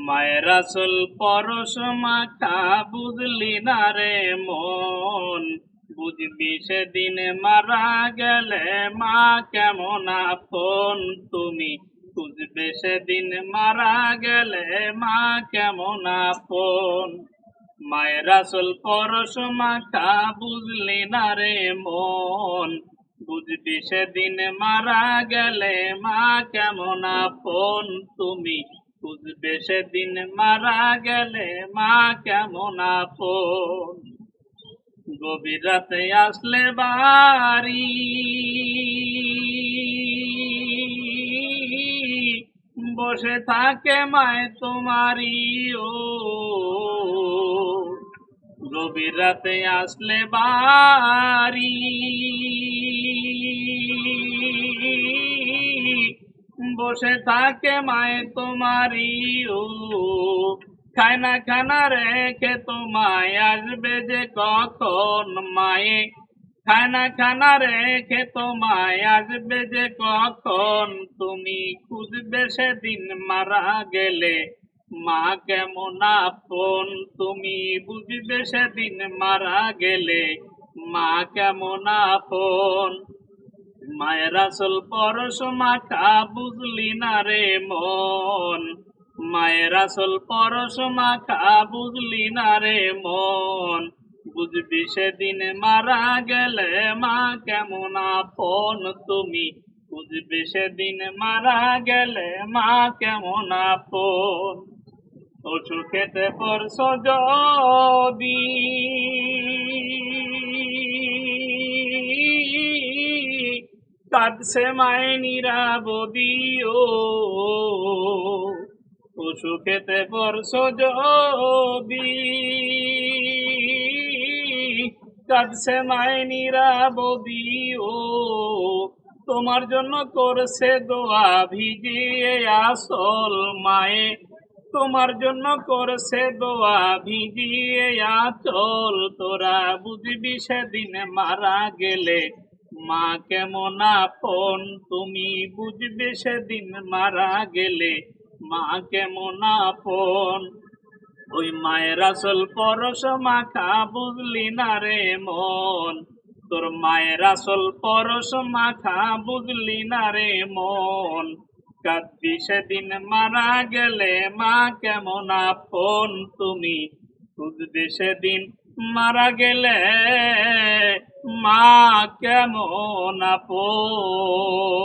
মায়ের আসল পরশ মাখা বুঝলি না রে মন, বুঝবি সেদিন মারা গেলে মা কেমন আপন তুমি, বুঝবে সেদিন মারা গেলে মা কেমন আপন। মায়ের আসল পরশ মাখা বুঝলি না রে মন, বুঝবি সেদিন মারা গেলে মা কেমন আপন তুমি, বুঝবে সেদিন মারা গেলে মা কেমন আপন। গভীর রাতে আসলে বাড়ি বসে থাকে মায় তোমারি, ও গভীর রাতে আসলে বাড়ি বসে থাকে মায়ে তোমারি, ও খানা খানা রেখে তোমায় আসবে যে কখন মায়ে, খানা খানা রেখে তোমায় আসবে যে কখন তুমি, খুঁজবে সেদিন মারা গেলে মা কেমন আপন তুমি, বুঝবে সেদিন মারা গেলে মা কেমন আপন। মায়ের আসল পরশ মাখা বুঝলি না রে মন, মায়ের আসল পরশ মাখা বুঝলি না রে মন, বুঝবি সেদিন মারা গেলে মা কেমন আপন তুমি, বুঝবি সেদিন মারা গেলে মা কেমন আপন। অসুখেতে পরশ যদি কাঁদছে মায়ে নিরাবদি, ও অসুখেতে পরশ যদি কাঁদছে মায়ে নিরাবদি, ও তোমার জন্য করছে দোয়া ভিজিয়ে আসল মায়ে, তোমার জন্য করছে দোয়া ভিজিয়ে আচল, তোরা বুঝবি সেদিন মারা গেলে মা কেমন আপন তুমি, বুঝবে সেদিন মারা গেলে মা কেমন আপন। ওই মায়ের আসল পরশ মাখা বুঝলি না রে মন, তোর মায়ের আসল পরশ মাখা বুঝলি না রে মন, কাঁদবি সেদিন মারা গেলে মা কেমন আপন তুমি, বুঝবে সেদিন মারা গেলে মা কেমন আপন।